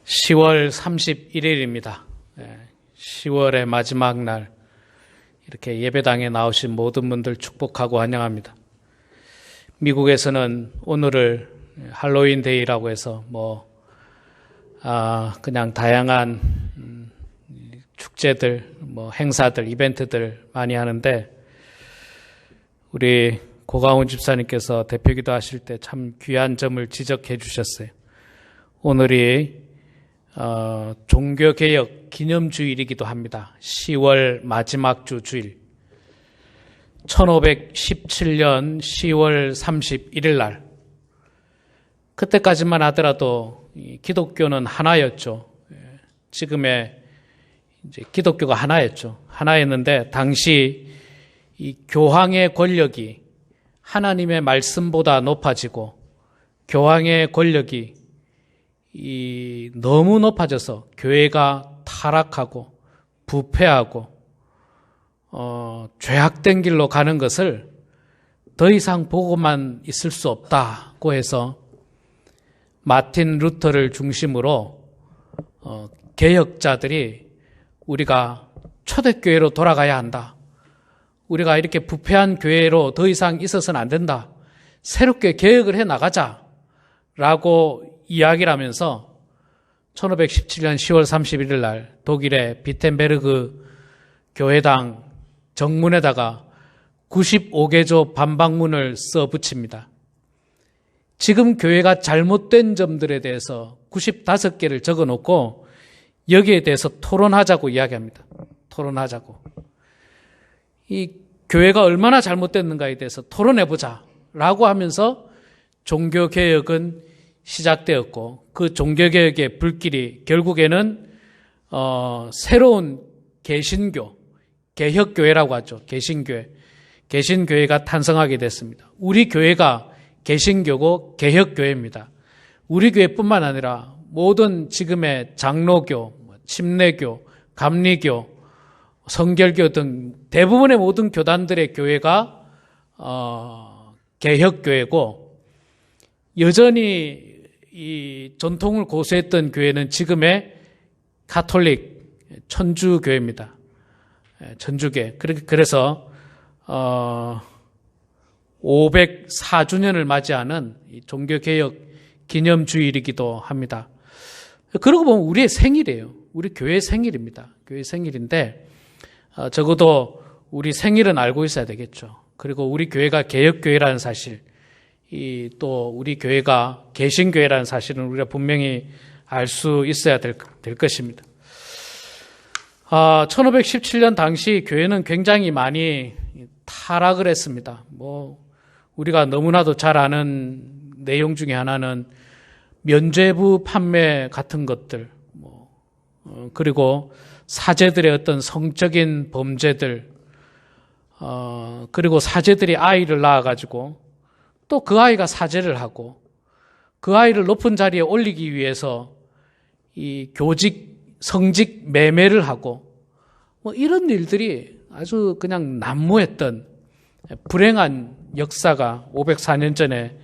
10월 31일입니다. 10월의 마지막 날 이렇게 예배당에 나오신 모든 분들 축복하고 환영합니다. 미국에서는 오늘을 할로윈 데이라고 해서 그냥 다양한 축제들, 행사들, 이벤트들 많이 하는데 우리 고가훈 집사님께서 대표기도 하실 때 참 귀한 점을 지적해 주셨어요. 오늘이 종교개혁 기념주일이기도 합니다. 10월 마지막 주 주일. 1517년 10월 31일 날. 그때까지만 하더라도 기독교는 하나였죠. 지금의 이제 기독교가 하나였죠. 하나였는데 당시 이 교황의 권력이 하나님의 말씀보다 높아지고 교황의 권력이 너무 높아져서 교회가 타락하고 부패하고 죄악된 길로 가는 것을 더 이상 보고만 있을 수 없다고 해서 마틴 루터를 중심으로 개혁자들이 우리가 초대교회로 돌아가야 한다. 우리가 이렇게 부패한 교회로 더 이상 있어서는 안 된다. 새롭게 개혁을 해 나가자라고 이야기를 하면서 1517년 10월 31일 날 독일의 비텐베르그 교회당 정문에다가 95개조 반박문을 써 붙입니다. 지금 교회가 잘못된 점들에 대해서 95개를 적어 놓고 여기에 대해서 토론하자고 이야기합니다. 토론하자고. 이 교회가 얼마나 잘못됐는가에 대해서 토론해보자 라고 하면서 종교개혁은 시작되었고 그 종교개혁의 불길이 결국에는 새로운 개신교, 개혁교회라고 하죠. 개신교회가 탄생하게 됐습니다. 우리 교회가 개신교고 개혁교회입니다. 우리 교회뿐만 아니라 모든 지금의 장로교, 침례교, 감리교, 성결교 등 대부분의 모든 교단들의 교회가 개혁교회고 여전히 이 전통을 고수했던 교회는 지금의 가톨릭 천주교회입니다. 천주교. 그래서 504주년을 맞이하는 종교개혁 기념주일이기도 합니다. 그러고 보면 우리의 생일이에요. 우리 교회 생일입니다. 교회 생일인데 적어도 우리 생일은 알고 있어야 되겠죠. 그리고 우리 교회가 개혁교회라는 사실, 또 우리 교회가 개신교회라는 사실은 우리가 분명히 알 수 있어야 될 것입니다. 1517년 당시 교회는 굉장히 많이 타락을 했습니다. 우리가 너무나도 잘 아는 내용 중에 하나는 면죄부 판매 같은 것들, 그리고 사제들의 어떤 성적인 범죄들, 그리고 사제들이 아이를 낳아가지고 또 그 아이가 사제를 하고 그 아이를 높은 자리에 올리기 위해서 이 성직 매매를 하고 이런 일들이 아주 그냥 난무했던 불행한 역사가 504년 전에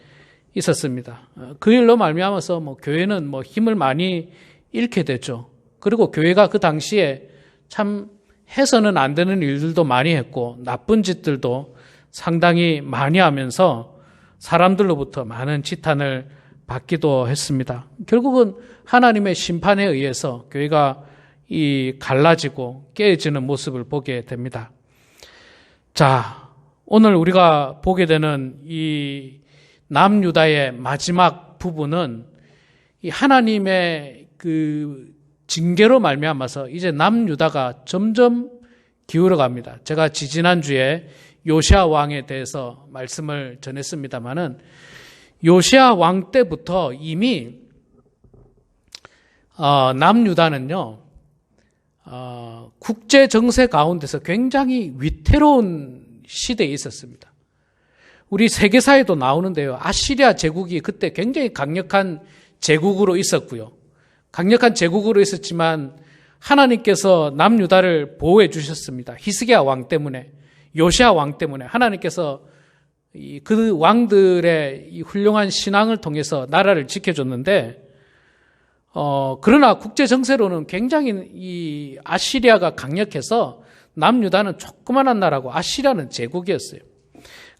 있었습니다. 그 일로 말미암아서 교회는 힘을 많이 잃게 됐죠. 그리고 교회가 그 당시에 참 해서는 안 되는 일들도 많이 했고 나쁜 짓들도 상당히 많이 하면서 사람들로부터 많은 지탄을 받기도 했습니다. 결국은 하나님의 심판에 의해서 교회가 갈라지고 깨어지는 모습을 보게 됩니다. 자, 오늘 우리가 보게 되는 이 남유다의 마지막 부분은 이 하나님의 그 징계로 말미암아서 이제 남유다가 점점 기울어갑니다. 제가 지지난주에 요시아 왕에 대해서 말씀을 전했습니다마는 요시아 왕 때부터 이미 남유다는요 국제 정세 가운데서 굉장히 위태로운 시대에 있었습니다. 우리 세계사에도 나오는데요. 아시리아 제국이 그때 굉장히 강력한 제국으로 있었고요. 강력한 제국으로 있었지만 하나님께서 남유다를 보호해 주셨습니다. 히스기야 왕 때문에, 요시아 왕 때문에 하나님께서 그 왕들의 이 훌륭한 신앙을 통해서 나라를 지켜줬는데 그러나 국제 정세로는 굉장히 이 아시리아가 강력해서 남유다는 조그만한 나라고 아시리아는 제국이었어요.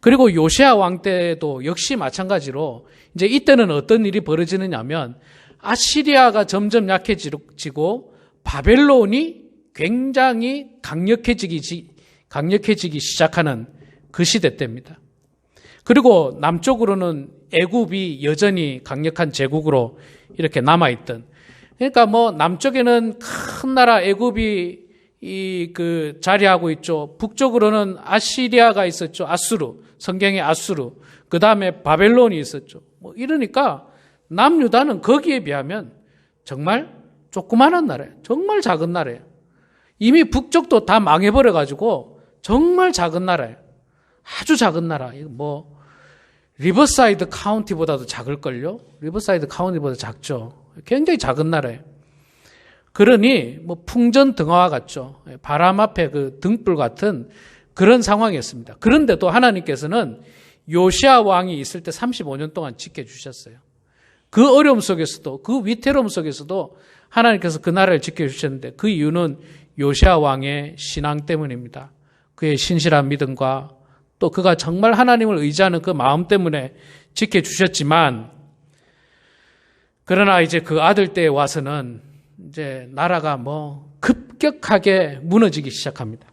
그리고 요시야 왕 때도 역시 마찬가지로 이제 이때는 어떤 일이 벌어지느냐면 아시리아가 점점 약해지고 바벨론이 굉장히 강력해지기 시작하는 그 시대 때입니다. 그리고 남쪽으로는 애굽이 여전히 강력한 제국으로 이렇게 남아있던, 그러니까 뭐 남쪽에는 큰 나라 애굽이 그 자리하고 있죠. 북쪽으로는 아시리아가 있었죠. 아수르, 성경의 아수르. 그 다음에 바벨론이 있었죠. 뭐 이러니까 남유다는 거기에 비하면 정말 조그마한 나라예요. 정말 작은 나라예요. 이미 북쪽도 다 망해버려가지고 정말 작은 나라예요. 아주 작은 나라. 뭐 리버사이드 카운티보다도 작을걸요? 리버사이드 카운티보다 작죠. 굉장히 작은 나라예요. 그러니 뭐 풍전등화와 같죠. 바람 앞에 그 등불 같은 그런 상황이었습니다. 그런데도 하나님께서는 요시야 왕이 있을 때 35년 동안 지켜주셨어요. 그 어려움 속에서도, 그 위태로움 속에서도 하나님께서 그 나라를 지켜주셨는데 그 이유는 요시야 왕의 신앙 때문입니다. 그의 신실한 믿음과 또 그가 정말 하나님을 의지하는 그 마음 때문에 지켜주셨지만, 그러나 이제 그 아들 때에 와서는 이제 나라가 뭐 급격하게 무너지기 시작합니다.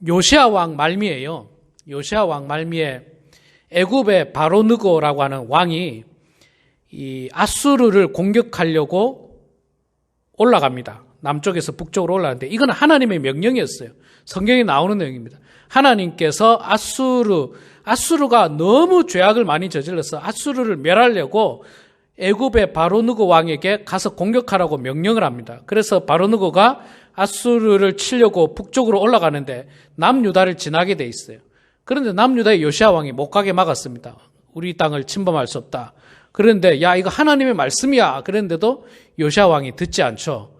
요시야 왕 말미에요. 요시야 왕 말미에 애굽의 바로느고라고 하는 왕이 이 아수르를 공격하려고 올라갑니다. 남쪽에서 북쪽으로 올라가는데 이건 하나님의 명령이었어요. 성경에 나오는 내용입니다. 하나님께서 아수르가 너무 죄악을 많이 저질러서 아수르를 멸하려고 애굽의 바로느고 왕에게 가서 공격하라고 명령을 합니다. 그래서 바로느고가 아수르를 치려고 북쪽으로 올라가는데 남유다를 지나게 돼 있어요. 그런데 남유다의 요시야 왕이 못 가게 막았습니다. 우리 땅을 침범할 수 없다. 그런데 야, 이거 하나님의 말씀이야. 그런데도 요시야 왕이 듣지 않죠.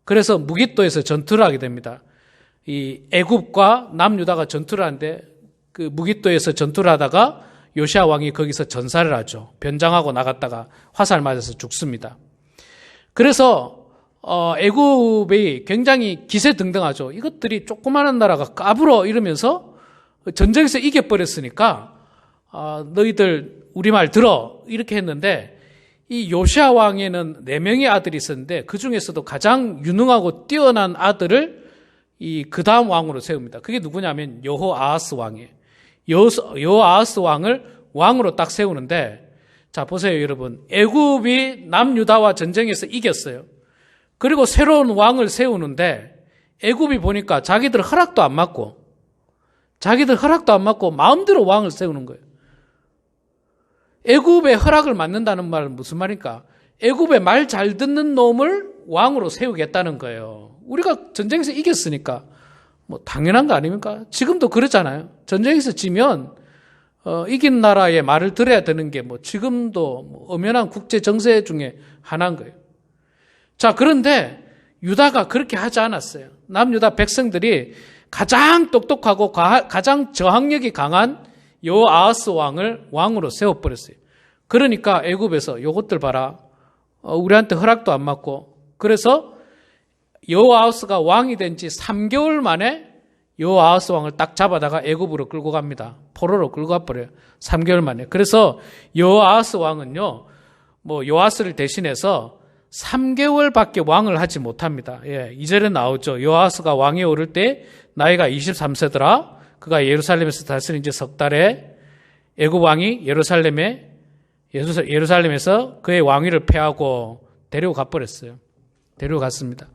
그래서 무깃도에서 전투를 하게 됩니다. 이 애굽과 남유다가 전투를 하는데 그 무깃도에서 전투를 하다가 요시야 왕이 거기서 전사를 하죠. 변장하고 나갔다가 화살 맞아서 죽습니다. 그래서 애굽이 굉장히 기세등등하죠. 이것들이 조그마한 나라가 까불어 이러면서 전쟁에서 이겨버렸으니까 너희들 우리 말 들어 이렇게 했는데, 이 요시야 왕에는 4명의 아들이 있었는데 그 중에서도 가장 유능하고 뛰어난 아들을 그 다음 왕으로 세웁니다. 그게 누구냐면 여호아하스 왕이에요. 여호아하스 왕을 왕으로 딱 세우는데, 자 보세요 여러분, 애굽이 남유다와 전쟁에서 이겼어요. 그리고 새로운 왕을 세우는데 애굽이 보니까 자기들 허락도 안 받고 마음대로 왕을 세우는 거예요. 애굽의 허락을 받는다는 말은 무슨 말입니까? 애굽의 말 잘 듣는 놈을 왕으로 세우겠다는 거예요. 우리가 전쟁에서 이겼으니까 뭐 당연한 거 아닙니까? 지금도 그렇잖아요. 전쟁에서 지면 이긴 나라의 말을 들어야 되는 게 뭐 지금도 뭐 엄연한 국제 정세 중에 하나인 거예요. 자, 그런데 유다가 그렇게 하지 않았어요. 남유다 백성들이 가장 똑똑하고 가장 저항력이 강한 여호아하스 왕을 왕으로 세워버렸어요. 그러니까 애굽에서 요것들 봐라, 우리한테 허락도 안 받고, 그래서 여호아하스가 왕이 된 지 3개월 만에 여호아하스 왕을 딱 잡아다가 애굽으로 끌고 갑니다. 포로로 끌고 가버려요. 3개월 만에. 그래서 여호아하스 왕은요, 뭐 요아스를 대신해서 3개월밖에 왕을 하지 못합니다. 예, 2절에 나오죠. 여호아스가 왕에 오를 때 나이가 23세더라. 그가 예루살렘에서 다스린 지 석 달에 애굽 왕이 예루살렘에서 그의 왕위를 폐하고 데려가 버렸어요. 데려갔습니다.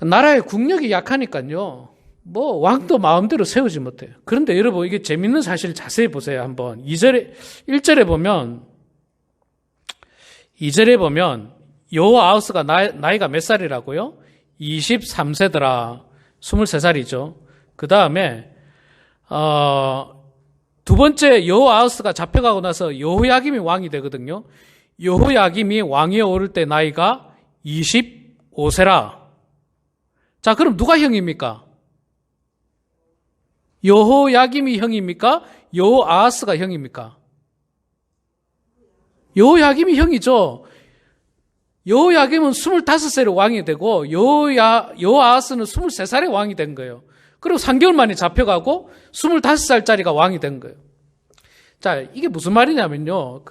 나라의 국력이 약하니까요, 뭐 왕도 마음대로 세우지 못해요. 그런데 여러분, 이게 재밌는 사실 자세히 보세요. 한번 1절에 보면 여호아하스가 나이가 몇 살이라고요? 23세더라. 23살이죠. 그 다음에 두 번째 여호아하스가 잡혀가고 나서 여호야김이 왕이 되거든요. 여호야김이 왕위에 오를 때 나이가 25세라. 자, 그럼 누가 형입니까? 여호야김이 형입니까? 여호아하스가 형입니까? 여호야김이 형이죠. 여호야김은 25살에 왕이 되고 여호아하스는 23살에 왕이 된 거예요. 그리고 3개월 만에 잡혀가고 25살짜리가 왕이 된 거예요. 자, 이게 무슨 말이냐면요.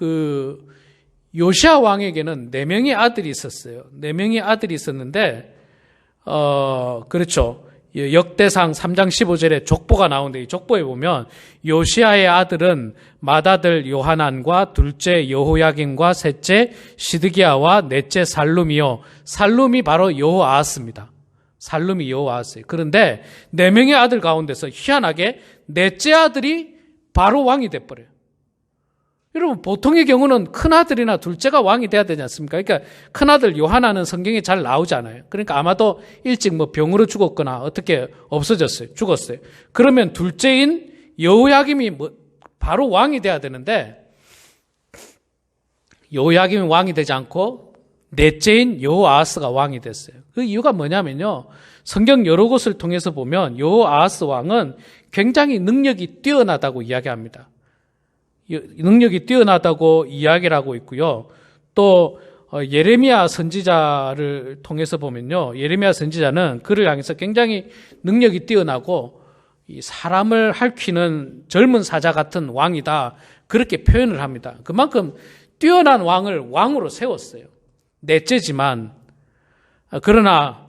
요시아 왕에게는 4명의 아들이 있었어요. 4명의 아들이 있었는데, 그렇죠. 역대상 3장 15절에 족보가 나오는데 이 족보에 보면 요시아의 아들은 맏아들 요하난과 둘째 여호야김과 셋째 시드기야와 넷째 살룸이요. 살룸이 바로 여호아하스입니다. 살룸이 여호아하스예요. 그런데 4명의 아들 가운데서 희한하게 넷째 아들이 바로 왕이 돼버려요. 여러분, 보통의 경우는 큰아들이나 둘째가 왕이 돼야 되지 않습니까? 그러니까 큰아들 요하나는 성경에 잘 나오지 않아요. 그러니까 아마도 일찍 병으로 죽었거나 어떻게 없어졌어요. 죽었어요. 그러면 둘째인 여호야김이 바로 왕이 돼야 되는데 여호야김이 왕이 되지 않고 넷째인 여호아하스가 왕이 됐어요. 그 이유가 뭐냐면요. 성경 여러 곳을 통해서 보면 여호아하스 왕은 굉장히 능력이 뛰어나다고 이야기합니다. 능력이 뛰어나다고 이야기를 하고 있고요. 또 예레미야 선지자를 통해서 보면요. 예레미야 선지자는 그를 향해서 굉장히 능력이 뛰어나고 사람을 핥히는 젊은 사자 같은 왕이다. 그렇게 표현을 합니다. 그만큼 뛰어난 왕을 왕으로 세웠어요. 넷째지만 그러나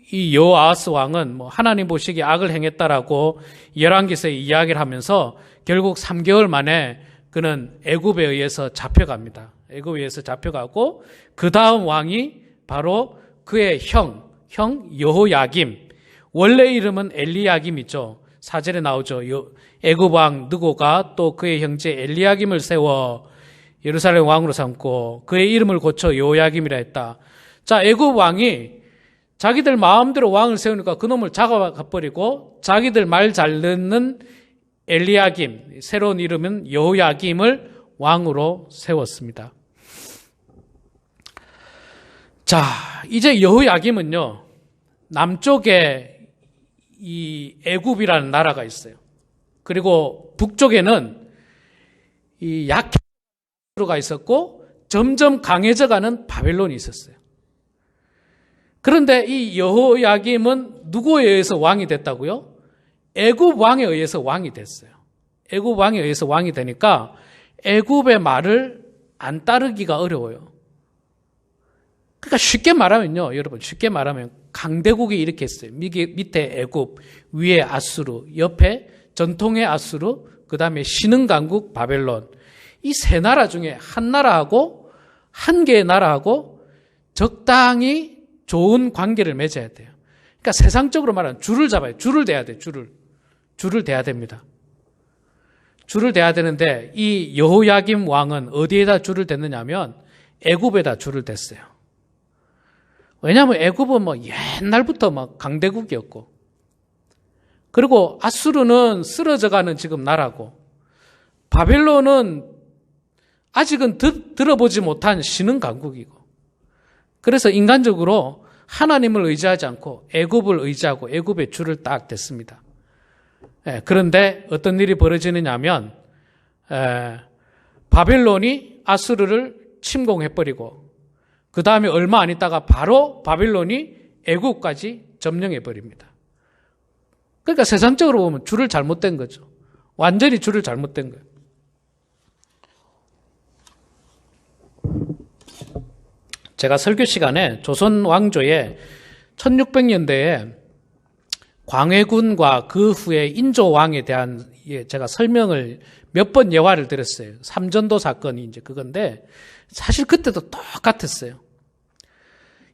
이 여호아하스 왕은 하나님 보시기에 악을 행했다라고 열왕기서에 이야기를 하면서 결국 3개월 만에 그는 애굽에 의해서 잡혀갑니다. 애굽에 의해서 잡혀가고 그 다음 왕이 바로 그의 형 여호야김, 원래 이름은 엘리야김이죠. 4절에 나오죠. 애굽 왕 느고가 또 그의 형제 엘리야김을 세워 예루살렘 왕으로 삼고 그의 이름을 고쳐 여호야김이라 했다. 자, 애굽 왕이 자기들 마음대로 왕을 세우니까 그놈을 잡아버리고 자기들 말 잘 듣는 엘리야김, 새로운 이름은 여호야김을 왕으로 세웠습니다. 자, 이제 여호야김은요, 남쪽에 이 애굽이라는 나라가 있어요. 그리고 북쪽에는 이 약해가 있었고 점점 강해져가는 바벨론이 있었어요. 그런데 이 여호야김은 누구에 의해서 왕이 됐다고요? 애굽 왕에 의해서 왕이 됐어요. 애굽 왕에 의해서 왕이 되니까 애굽의 말을 안 따르기가 어려워요. 그러니까 쉽게 말하면요, 여러분, 쉽게 말하면 강대국이 이렇게 했어요. 밑에 애굽, 위에 아수르, 옆에 전통의 아수르, 그 다음에 신흥강국 바벨론. 이 세 나라 중에 한 나라하고 한 개의 나라하고 적당히 좋은 관계를 맺어야 돼요. 그러니까 세상적으로 말하면 줄을 잡아요. 줄을 대야 돼요. 줄을 대야 됩니다. 줄을 대야 되는데 이 여호야김 왕은 어디에다 줄을 댔느냐면 애굽에다 줄을 댔어요. 왜냐하면 애굽은 옛날부터 강대국이었고, 그리고 아수르는 쓰러져가는 지금 나라고, 바벨론은 아직은 들어보지 못한 신흥 강국이고, 그래서 인간적으로 하나님을 의지하지 않고 애굽을 의지하고 애굽의 줄을 딱 댔습니다. 그런데 어떤 일이 벌어지느냐 하면 바벨론이 아수르를 침공해버리고 그 다음에 얼마 안 있다가 바로 바벨론이 애굽까지 점령해버립니다. 그러니까 세상적으로 보면 줄을 잘못된 거죠. 완전히 줄을 잘못된 거예요. 제가 설교 시간에 조선 왕조의 1600년대에 광해군과 그 후에 인조 왕에 대한 제가 설명을 몇 번 예화를 드렸어요. 삼전도 사건이 이제 그건데 사실 그때도 똑같았어요.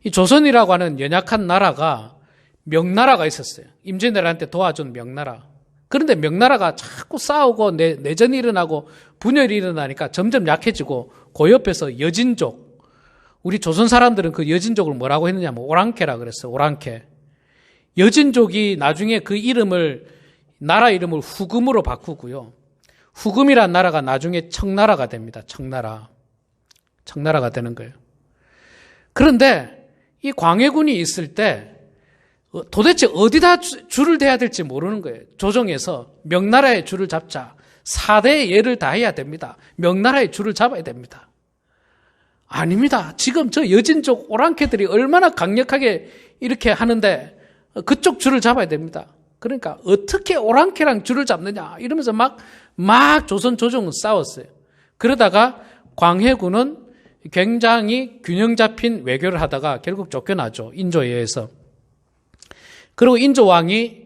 이 조선이라고 하는 연약한 나라가 명나라가 있었어요. 임진왜란때 도와준 명나라. 그런데 명나라가 자꾸 싸우고 내전이 일어나고 분열이 일어나니까 점점 약해지고 그 옆에서 여진족, 우리 조선 사람들은 그 여진족을 뭐라고 했느냐면 오랑캐라 그랬어요. 오랑캐. 여진족이 나중에 그 이름을, 나라 이름을 후금으로 바꾸고요. 후금이란 나라가 나중에 청나라가 됩니다. 청나라가 되는 거예요. 그런데 이 광해군이 있을 때 도대체 어디다 줄을 대야 될지 모르는 거예요. 조정에서 명나라에 줄을 잡자. 4대의 예를 다해야 됩니다. 명나라에 줄을 잡아야 됩니다. 아닙니다. 지금 저 여진족 오랑캐들이 얼마나 강력하게 이렇게 하는데 그쪽 줄을 잡아야 됩니다. 그러니까 어떻게 오랑캐랑 줄을 잡느냐 이러면서 막 조선 조정은 싸웠어요. 그러다가 광해군은 굉장히 균형 잡힌 외교를 하다가 결국 쫓겨나죠. 인조에 의해서. 그리고 인조왕이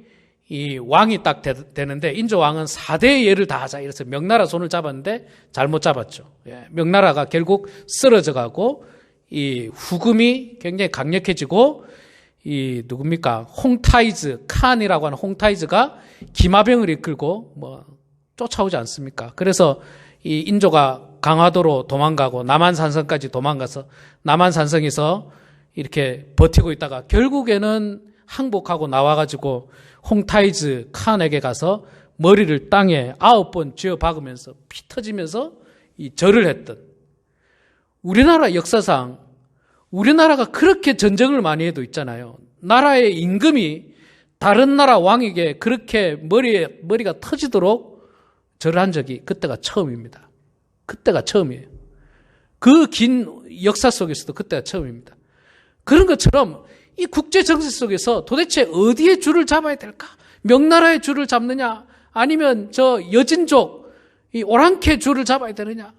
이 왕이 딱 되는데 인조왕은 4대의 예를 다 하자 이래서 명나라 손을 잡았는데 잘못 잡았죠. 명나라가 결국 쓰러져 가고 이 후금이 굉장히 강력해지고 이 누굽니까? 홍타이즈 칸이라고 하는 홍타이즈가 기마병을 이끌고 뭐 쫓아오지 않습니까? 그래서 이 인조가 강화도로 도망가고 남한산성까지 도망가서 남한산성에서 이렇게 버티고 있다가 결국에는 항복하고 나와가지고 홍타이즈 칸에게 가서 머리를 땅에 9번 쥐어 박으면서 피 터지면서 이 절을 했던 우리나라 역사상 우리나라가 그렇게 전쟁을 많이 해도 있잖아요. 나라의 임금이 다른 나라 왕에게 그렇게 머리가 터지도록 절을 한 적이 그때가 처음입니다. 그때가 처음이에요. 그 긴 역사 속에서도 그때가 처음입니다. 그런 것처럼 이 국제 정세 속에서 도대체 어디에 줄을 잡아야 될까? 명나라의 줄을 잡느냐? 아니면 저 여진족, 이 오랑캐 줄을 잡아야 되느냐?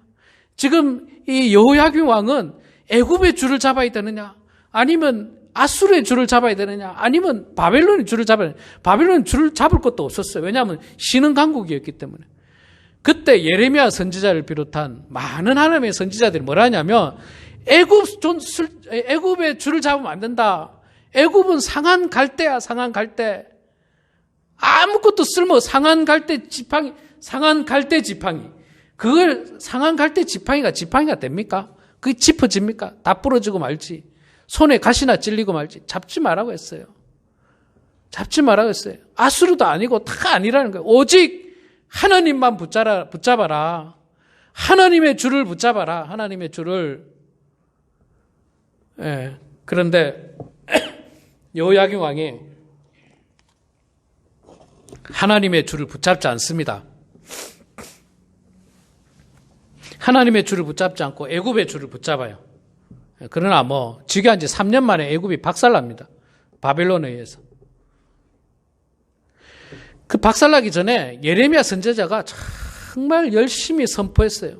지금 이 여호야김 왕은 애굽의 줄을 잡아야 되느냐? 아니면 아수르의 줄을 잡아야 되느냐? 아니면 바벨론의 줄을 잡아야 되느냐? 바벨론은 줄을 잡을 것도 없었어요. 왜냐하면 신흥 강국이었기 때문에. 그때 예레미야 선지자를 비롯한 많은 하나님의 선지자들이 뭐라 하냐면 애굽의 줄을 잡으면 안 된다. 애굽은 상한 갈대야, 상한 갈대. 아무것도 상한 갈대 지팡이. 그걸 상한 갈대 지팡이가 됩니까? 그게 짚어집니까? 다 부러지고 말지. 손에 가시나 찔리고 말지. 잡지 말라고 했어요. 잡지 말라고 했어요. 아수르도 아니고 다 아니라는 거예요. 오직 하나님만 붙잡아라. 하나님의 줄을 붙잡아라. 하나님의 줄을. 예. 그런데 여호야김 왕이 하나님의 줄을 붙잡지 않습니다. 하나님의 줄을 붙잡지 않고 애굽의 줄을 붙잡아요. 그러나 즉위한 지 3년 만에 애굽이 박살납니다. 바벨론에 의해서. 그 박살나기 전에 예레미야 선지자가 정말 열심히 선포했어요.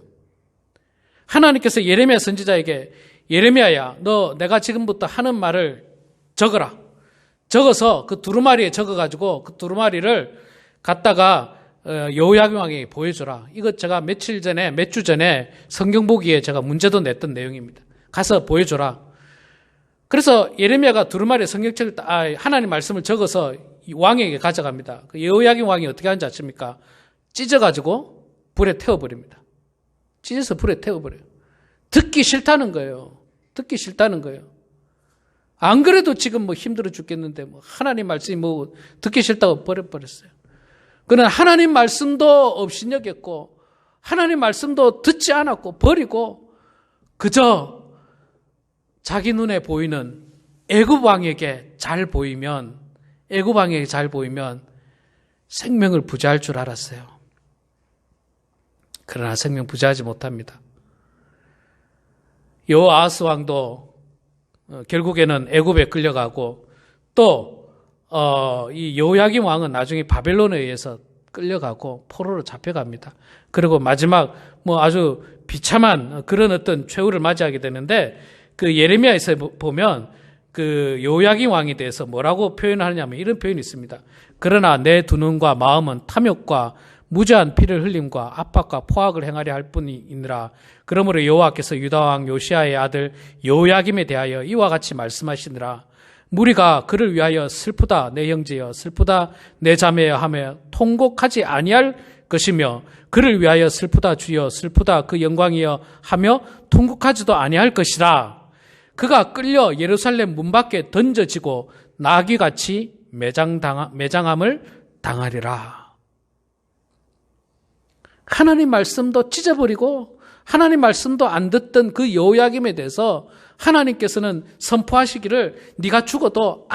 하나님께서 예레미야 선지자에게 예레미야야, 너 내가 지금부터 하는 말을 적어라. 적어서 그 두루마리에 적어가지고 그 두루마리를 갖다가 여호야김 왕에게 보여줘라. 이것 제가 몇 주 전에 성경 보기에 제가 문제도 냈던 내용입니다. 가서 보여줘라. 그래서 예레미야가 두루마리에 성경책을 하나님 말씀을 적어서 왕에게 가져갑니다. 그 여호야김 왕이 어떻게 하는지 아십니까? 찢어가지고 불에 태워버립니다. 찢어서 불에 태워버려요. 듣기 싫다는 거예요. 듣기 싫다는 거예요. 안 그래도 지금 힘들어 죽겠는데 하나님 말씀이 듣기 싫다고 버려버렸어요. 그는 하나님 말씀도 업신여겼고 하나님 말씀도 듣지 않았고 버리고 그저 자기 눈에 보이는 애굽 왕에게 잘 보이면 생명을 부지할 줄 알았어요. 그러나 생명 부지하지 못합니다. 여호아하스 왕도 결국에는 애굽에 끌려가고 또 이 여호야김 왕은 나중에 바벨론에 의해서 끌려가고 포로로 잡혀갑니다. 그리고 마지막 아주 비참한 그런 어떤 최후를 맞이하게 되는데 그 예레미야에서 보면 그 여호야김 왕에 대해서 뭐라고 표현하느냐면 이런 표현이 있습니다. 그러나 내 두 눈과 마음은 탐욕과 무죄한 피를 흘림과 압박과 포악을 행하려 할 뿐이니라. 그러므로 여호와께서 유다 왕 요시야의 아들 여호야김에 대하여 이와 같이 말씀하시니라. 무리가 그를 위하여 슬프다 내 형제여 슬프다 내 자매여 하며 통곡하지 아니할 것이며 그를 위하여 슬프다 주여 슬프다 그 영광이여 하며 통곡하지도 아니할 것이라. 그가 끌려 예루살렘 문 밖에 던져지고 나귀같이 매장함을 당하리라. 하나님 말씀도 찢어버리고 하나님 말씀도 안 듣던 그 여호야김에 대해서 하나님께서는 선포하시기를 네가 죽어도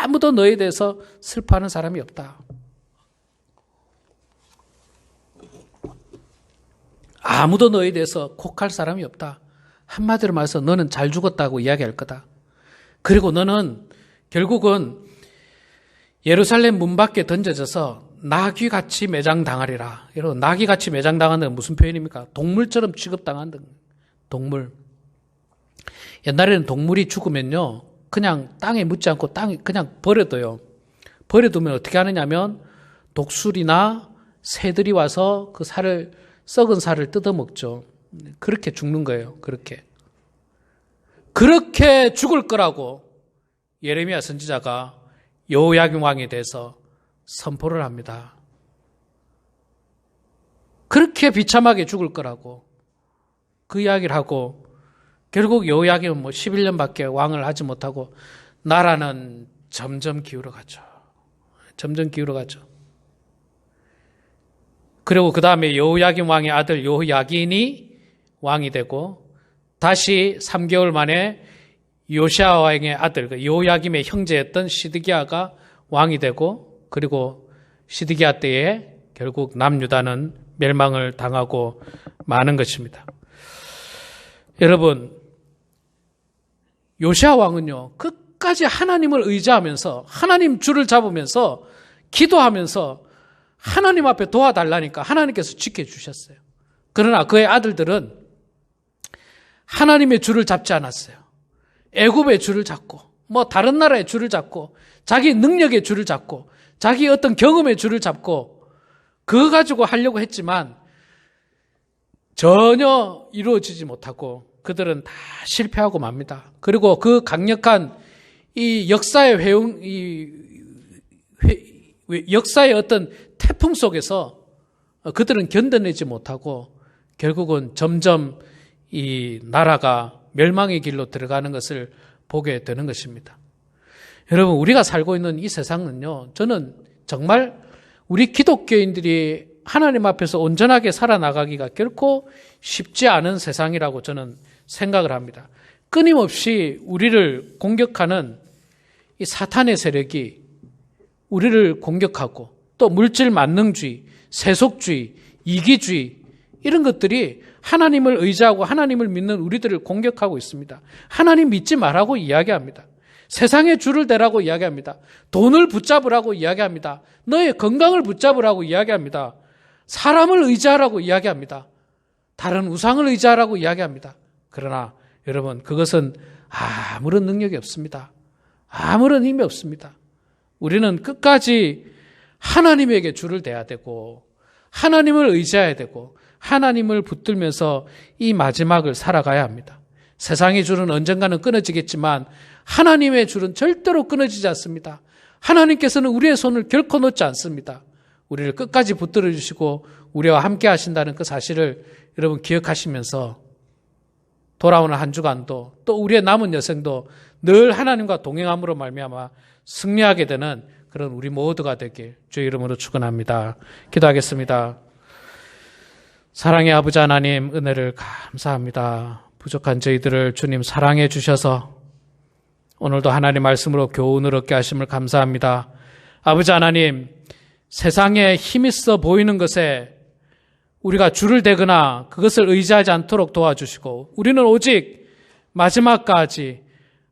아무도 너에 대해서 슬퍼하는 사람이 없다. 아무도 너에 대해서 곡할 사람이 없다. 한마디로 말해서 너는 잘 죽었다고 이야기할 거다. 그리고 너는 결국은 예루살렘 문 밖에 던져져서 나귀같이 매장당하리라. 여러분, 나귀같이 매장당하는 건 무슨 표현입니까? 동물처럼 취급당한다. 동물. 옛날에는 동물이 죽으면요, 그냥 땅에 묻지 않고 땅에 그냥 버려둬요. 버려두면 어떻게 하느냐면 독수리나 새들이 와서 그 살을, 썩은 살을 뜯어먹죠. 그렇게 죽는 거예요. 그렇게 죽을 거라고 예레미야 선지자가 여호야김 왕에 대해서 선포를 합니다. 그렇게 비참하게 죽을 거라고 그 이야기를 하고, 결국 여호야김은 11년밖에 왕을 하지 못하고 나라는 점점 기울어가죠. 그리고 그 다음에 여호야김 왕의 아들 여호야긴이 왕이 되고, 다시 3개월 만에 요시야 왕의 아들, 여호야김의 형제였던 시드기야가 왕이 되고, 그리고 시드기야 때에 결국 남유다는 멸망을 당하고 마는 것입니다. 여러분, 요시야 왕은요, 끝까지 하나님을 의지하면서 하나님 줄을 잡으면서 기도하면서 하나님 앞에 도와달라니까 하나님께서 지켜주셨어요. 그러나 그의 아들들은 하나님의 줄을 잡지 않았어요. 애굽의 줄을 잡고, 다른 나라의 줄을 잡고, 자기 능력의 줄을 잡고, 자기 어떤 경험의 줄을 잡고, 그거 가지고 하려고 했지만 전혀 이루어지지 못하고 그들은 다 실패하고 맙니다. 그리고 그 강력한 이 역사의 역사의 어떤 태풍 속에서 그들은 견뎌내지 못하고 결국은 점점 이 나라가 멸망의 길로 들어가는 것을 보게 되는 것입니다. 여러분, 우리가 살고 있는 이 세상은요, 저는 정말 우리 기독교인들이 하나님 앞에서 온전하게 살아나가기가 결코 쉽지 않은 세상이라고 저는 생각을 합니다. 끊임없이 우리를 공격하는 이 사탄의 세력이 우리를 공격하고, 또 물질 만능주의, 세속주의, 이기주의, 이런 것들이 하나님을 의지하고 하나님을 믿는 우리들을 공격하고 있습니다. 하나님 믿지 말라고 이야기합니다. 세상의 줄을 대라고 이야기합니다. 돈을 붙잡으라고 이야기합니다. 너의 건강을 붙잡으라고 이야기합니다. 사람을 의지하라고 이야기합니다. 다른 우상을 의지하라고 이야기합니다. 그러나 여러분, 그것은 아무런 능력이 없습니다. 아무런 힘이 없습니다. 우리는 끝까지 하나님에게 줄을 대야 되고, 하나님을 의지해야 되고, 하나님을 붙들면서 이 마지막을 살아가야 합니다. 세상의 줄은 언젠가는 끊어지겠지만 하나님의 줄은 절대로 끊어지지 않습니다. 하나님께서는 우리의 손을 결코 놓지 않습니다. 우리를 끝까지 붙들어 주시고 우리와 함께 하신다는 그 사실을 여러분 기억하시면서 돌아오는 한 주간도, 또 우리의 남은 여생도 늘 하나님과 동행함으로 말미암아 승리하게 되는 그런 우리 모두가 되길 주의 이름으로 축원합니다. 기도하겠습니다. 사랑의 아버지 하나님, 은혜를 감사합니다. 부족한 저희들을 주님 사랑해 주셔서 오늘도 하나님 말씀으로 교훈을 얻게 하심을 감사합니다. 아버지 하나님, 세상에 힘있어 보이는 것에 우리가 줄을 대거나 그것을 의지하지 않도록 도와주시고, 우리는 오직 마지막까지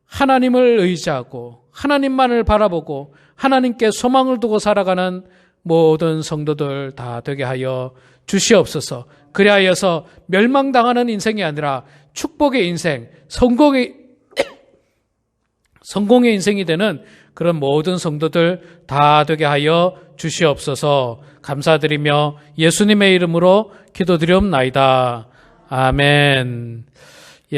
하나님을 의지하고 하나님만을 바라보고 하나님께 소망을 두고 살아가는 모든 성도들 다 되게 하여 주시옵소서. 그리하여서 멸망당하는 인생이 아니라 축복의 인생, 성공의 인생이 되는 그런 모든 성도들 다 되게 하여 주시옵소서. 감사드리며 예수님의 이름으로 기도드리옵나이다. 아멘.